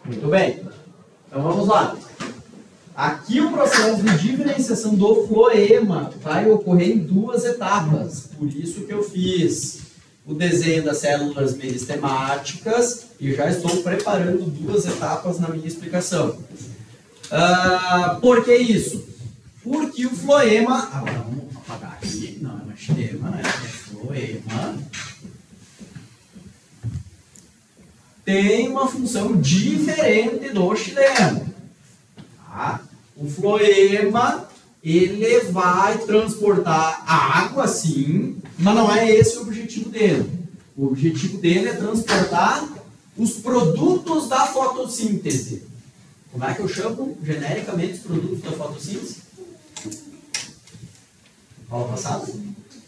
Muito bem. Então vamos lá. Aqui o processo de diferenciação do floema vai ocorrer em duas etapas. Por isso que eu fiz o desenho das células meristemáticas e já estou preparando duas etapas na minha explicação. Por que isso? Porque o floema... Agora vamos apagar aqui. Não é mastema, né? É floema. Tem uma função diferente do xilema. Tá? O floema, ele vai transportar água, sim, mas não é esse o objetivo dele. O objetivo dele é transportar os produtos da fotossíntese. Como é que eu chamo genericamente os produtos da fotossíntese? Aula passada?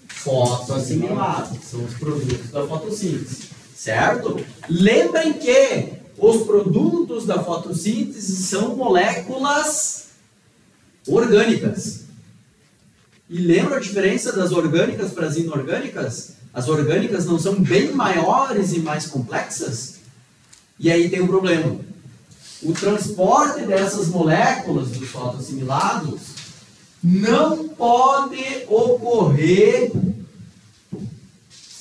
Fotoassimilados. São os produtos da fotossíntese. Certo? Lembrem que os produtos da fotossíntese são moléculas orgânicas. E lembra a diferença das orgânicas para as inorgânicas? As orgânicas não são bem maiores e mais complexas? E aí tem um problema. O transporte dessas moléculas dos fotoassimilados não pode ocorrer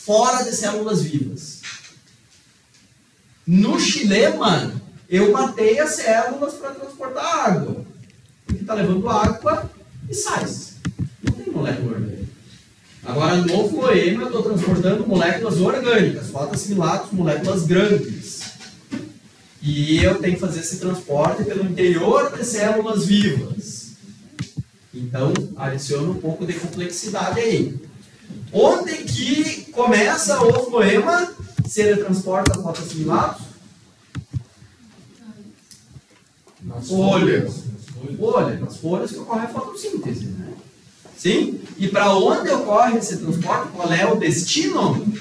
fora de células vivas. No xilema, eu matei as células para transportar água. Porque está levando água e sais. Não tem molécula orgânica. Agora, no floema, eu estou transportando moléculas orgânicas, fotoassimilados, moléculas grandes. E eu tenho que fazer esse transporte pelo interior de células vivas. Então, adiciona um pouco de complexidade aí. Onde que começa o floema? Se ele transporta fotoassimilados? Nas folhas. Nas folhas que ocorre a fotossíntese, né? Sim? E para onde ocorre esse transporte? Qual é o destino?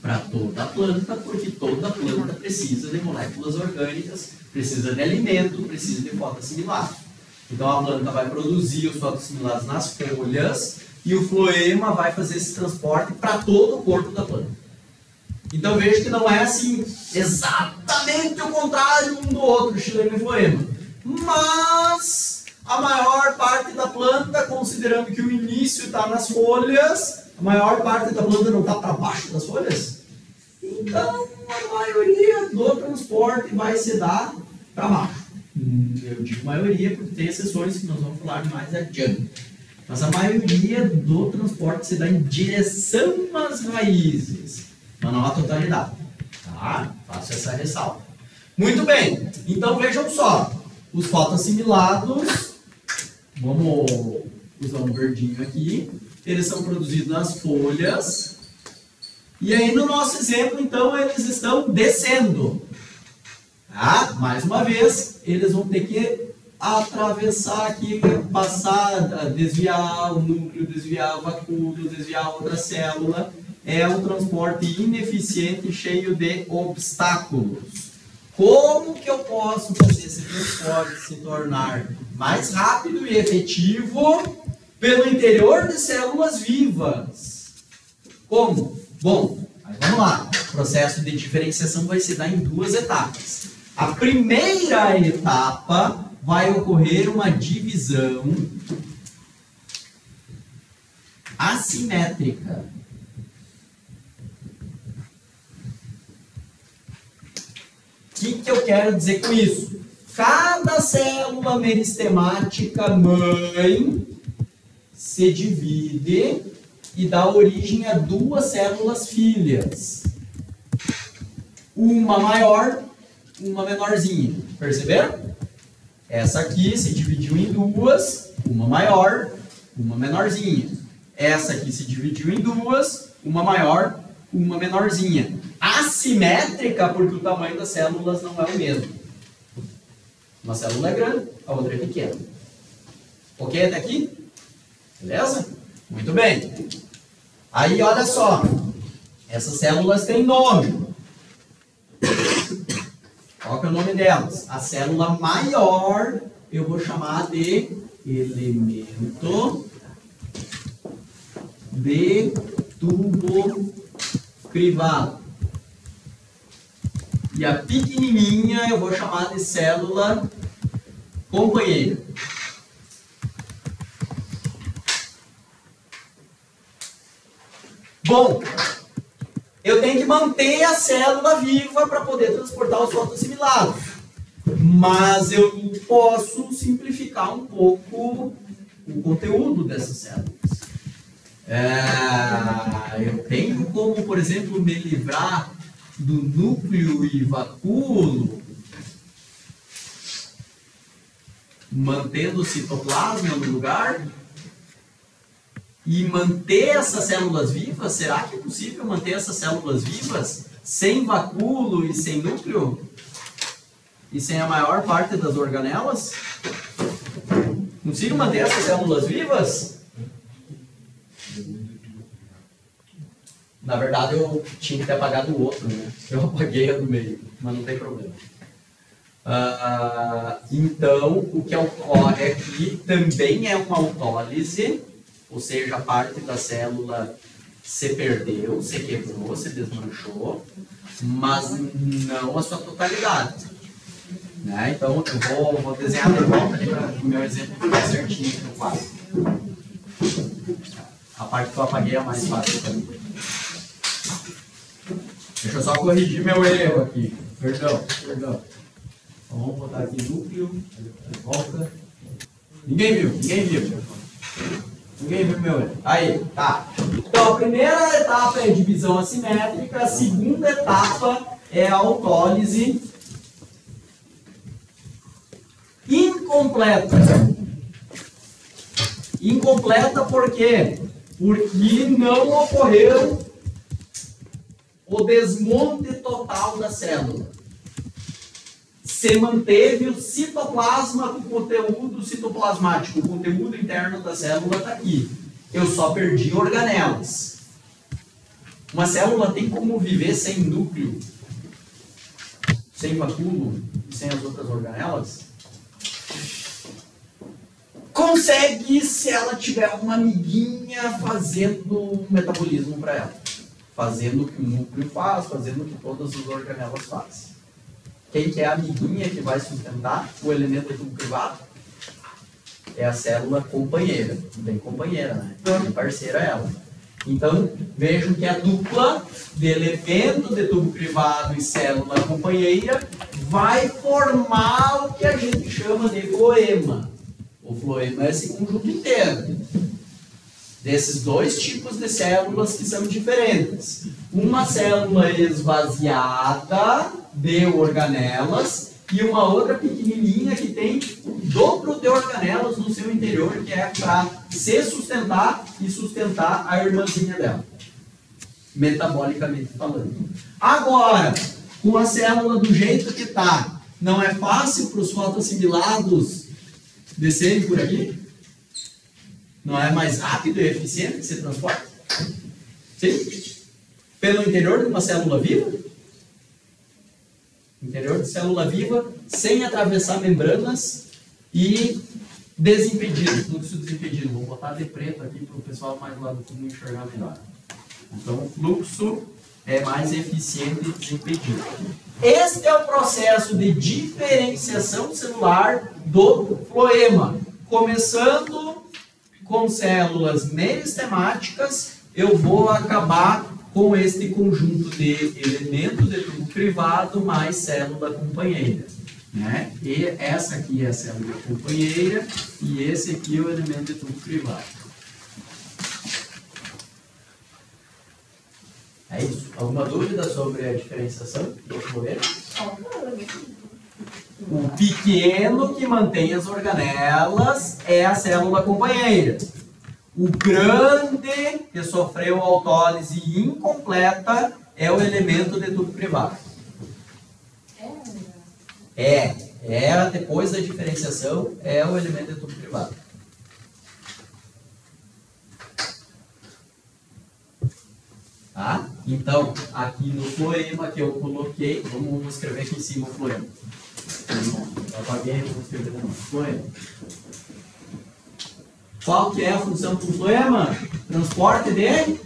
Para toda a planta, porque toda a planta precisa de moléculas orgânicas, precisa de alimento, precisa de fotoassimilados. Então a planta vai produzir os fotoassimilados nas folhas e o floema vai fazer esse transporte para todo o corpo da planta. Então veja que não é assim exatamente o contrário um do outro, xilema e floema. Mas a maior parte da planta, considerando que o início está nas folhas, a maior parte da planta não está para baixo das folhas. Então a maioria do transporte vai se dar para baixo. Eu digo maioria porque tem exceções que nós vamos falar mais adiante. Mas a maioria do transporte se dá em direção às raízes, mas não a totalidade. Tá? Faço essa ressalva. Muito bem. Então vejam só. Os fotoassimilados, vamos usar um verdinho aqui, eles são produzidos nas folhas. E aí no nosso exemplo, então, eles estão descendo. Tá? Mais uma vez, eles vão ter que atravessar aqui, passar, desviar o núcleo, desviar o vacúolo, desviar outra célula. É um transporte ineficiente e cheio de obstáculos. Como que eu posso fazer esse transporte se tornar mais rápido e efetivo pelo interior de células vivas? Como? Bom, aí vamos lá. O processo de diferenciação vai se dar em duas etapas. A primeira etapa vai ocorrer uma divisão assimétrica. O que eu quero dizer com isso? Cada célula meristemática mãe se divide e dá origem a duas células filhas. Uma maior, uma menorzinha. Perceberam? Essa aqui se dividiu em duas, uma maior, uma menorzinha. Essa aqui se dividiu em duas, uma maior, uma menorzinha. Assimétrica porque o tamanho das células não é o mesmo. Uma célula é grande, a outra é pequena. Ok até aqui? Beleza? Muito bem. Aí olha só, essas células têm nome. Qual que é o nome delas? A célula maior eu vou chamar de elemento de tubo privado. E a pequenininha eu vou chamar de célula companheira. Bom, eu tenho que manter a célula viva para poder transportar os fotoassimilados. Mas eu posso simplificar um pouco o conteúdo dessas células. Eu tenho como, por exemplo, me livrar do núcleo e vacúolo, mantendo o citoplasma no lugar, e manter essas células vivas. Será que é possível manter essas células vivas sem vacúolo e sem núcleo? E sem a maior parte das organelas? Consigo manter essas células vivas? Na verdade, eu tinha que ter apagado o outro, né? Eu apaguei a do meio, mas não tem problema. Então, o que ocorre aqui também é uma autólise, ou seja, a parte da célula se perdeu, se quebrou, se desmanchou, mas não a sua totalidade. Né? Então, eu vou desenhar de volta para o meu exemplo ficar certinho no quadro. A parte que eu apaguei é a mais fácil para mim. Deixa eu só corrigir meu erro aqui. Perdão. Então, vamos botar aqui núcleo, volta. Ninguém viu meu erro. Aí, tá. Então, a primeira etapa é a divisão assimétrica, a segunda etapa é a autólise incompleta. Incompleta por quê? Porque não ocorreu o desmonte total da célula. Se manteve o citoplasma com o conteúdo citoplasmático, o conteúdo interno da célula está aqui. Eu só perdi organelas. Uma célula tem como viver sem núcleo, sem vacúolo e sem as outras organelas? Consegue se ela tiver uma amiguinha fazendo um metabolismo para ela. Fazendo o que o núcleo faz, fazendo o que todas as organelas fazem. Quem que é a amiguinha que vai sustentar o elemento do tubo privado? É a célula companheira. Bem companheira, né? Bem parceira ela. Então, vejam que a dupla de elemento de tubo privado e célula companheira vai formar o que a gente chama de floema. O floema é esse conjunto inteiro. Desses dois tipos de células que são diferentes. Uma célula esvaziada de organelas e uma outra pequenininha que tem o dobro de organelas no seu interior, que é para se sustentar e sustentar a irmãzinha dela, metabolicamente falando. Agora, com a célula do jeito que está, não é fácil para os fotoassimilados descerem por aqui? Não é mais rápido e eficiente que se transporta? Sim? Pelo interior de uma célula viva? Interior de célula viva, sem atravessar membranas e desimpedido, fluxo desimpedido. Vou botar de preto aqui para o pessoal mais lá do fundo enxergar melhor. Então, o fluxo é mais eficiente e desimpedido. Este é o processo de diferenciação celular do floema. Começando com células meristemáticas, eu vou acabar com este conjunto de elementos de tubo privado mais célula companheira. Né? E essa aqui é a célula companheira e esse aqui é o elemento de tubo privado. É isso. Alguma dúvida sobre a diferenciação do floema? O pequeno que mantém as organelas é a célula companheira. O grande que sofreu autólise incompleta é o elemento de tubo privado. Depois da diferenciação, é o elemento de tubo privado. Tá? Então, aqui no floema que eu coloquei, vamos escrever aqui em cima o floema. Eu apaguei, vou escrever de novo. Floema. Qual que é a função do floema? Transporte de?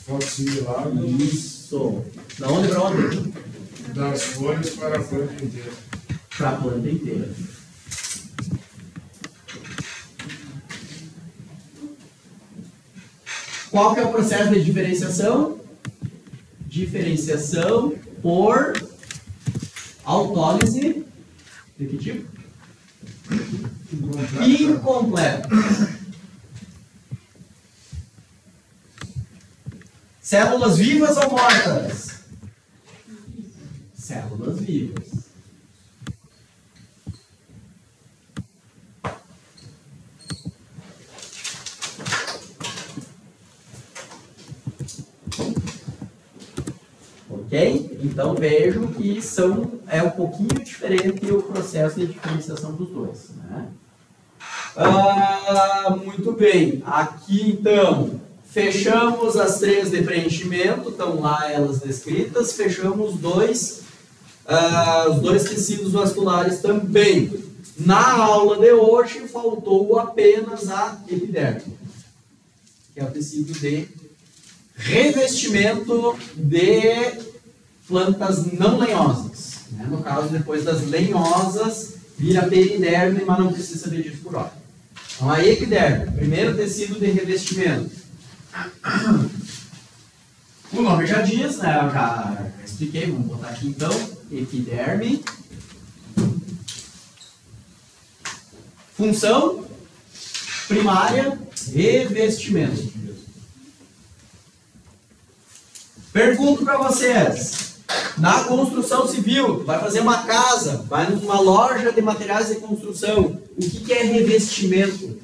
Fotoassimilados. Isso. Da onde para onde? Das folhas para a planta inteira. Para a planta inteira. Qual que é o processo de diferenciação? Diferenciação por autólise. De que tipo? Incompleta. Células vivas ou mortas? Células vivas. Ok? Então vejam que é um pouquinho diferente o processo de diferenciação dos dois. Né? Muito bem. Aqui então, fechamos as 3 de preenchimento, estão lá elas descritas. Fechamos os dois tecidos vasculares também. Na aula de hoje faltou apenas a epiderme, que é o tecido de revestimento de plantas não lenhosas. Né? No caso, depois das lenhosas, vira periderme, mas não precisa saber disso por hora. Então, a epiderme, primeiro tecido de revestimento. O nome já diz, né? Eu já expliquei, vamos botar aqui então, epiderme. Função primária, revestimento. Pergunto para vocês, na construção civil, vai fazer uma casa, vai numa loja de materiais de construção, o que é revestimento?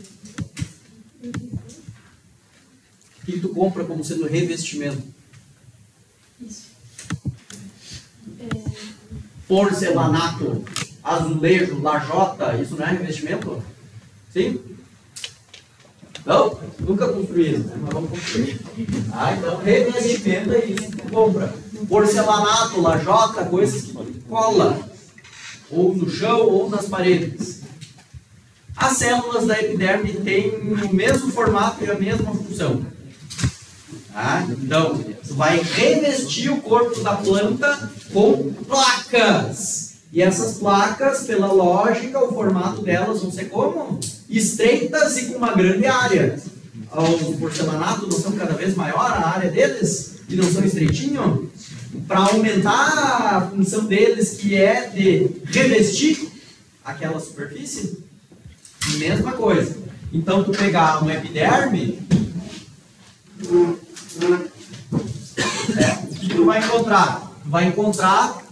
O que tu compra como sendo revestimento? Isso. Porcelanato, azulejo, lajota, isso não é revestimento? Sim? Não? Nunca construíram, né? Mas vamos construir. Então revestimento é isso que tu compra. Porcelanato, lajota, coisas que cola ou no chão ou nas paredes. As células da epiderme têm o mesmo formato e a mesma função. Então, tu vai revestir o corpo da planta com placas. E essas placas, pela lógica, o formato delas vão ser como? Estreitas e com uma grande área. Os porcelanatos não são cada vez maior a área deles e não são estreitinhos? Para aumentar a função deles, que é de revestir aquela superfície, mesma coisa. Então, tu pegar uma epiderme, o que tu vai encontrar? Vai encontrar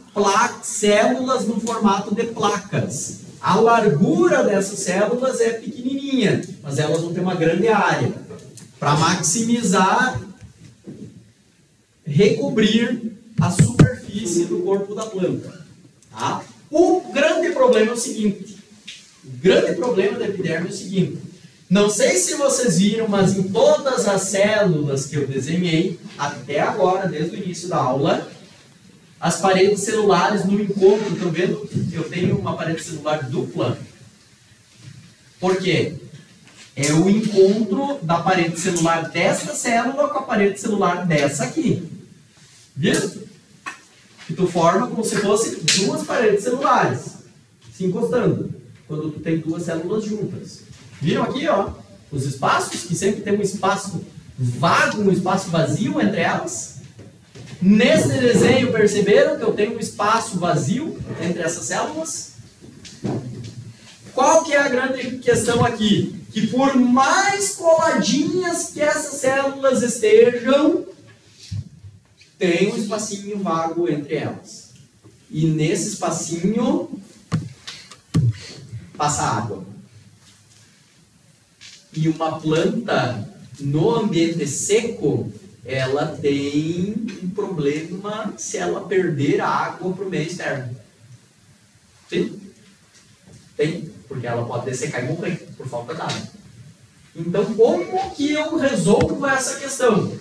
células no formato de placas. A largura dessas células é pequenininha, mas elas vão ter uma grande área para maximizar, recobrir a superfície do corpo da planta. Tá? O grande problema é o seguinte: o grande problema da epiderme é o seguinte. Não sei se vocês viram, mas em todas as células que eu desenhei até agora, desde o início da aula, as paredes celulares no encontro, estão vendo? Eu tenho uma parede celular dupla. Por quê? É o encontro da parede celular desta célula com a parede celular dessa aqui. Viu? Que tu forma como se fossem 2 paredes celulares se encostando, quando tu tem 2 células juntas. Viram aqui, ó, os espaços, que sempre tem um espaço vago, um espaço vazio entre elas? Nesse desenho, perceberam que eu tenho um espaço vazio entre essas células? Qual que é a grande questão aqui? Que por mais coladinhas que essas células estejam, tem um espacinho vago entre elas. E nesse espacinho passa água. E uma planta no ambiente seco, ela tem um problema se ela perder a água para o meio externo. Sim? Tem, porque ela pode dessecar e morrer por falta d'água. Então, como que eu resolvo essa questão?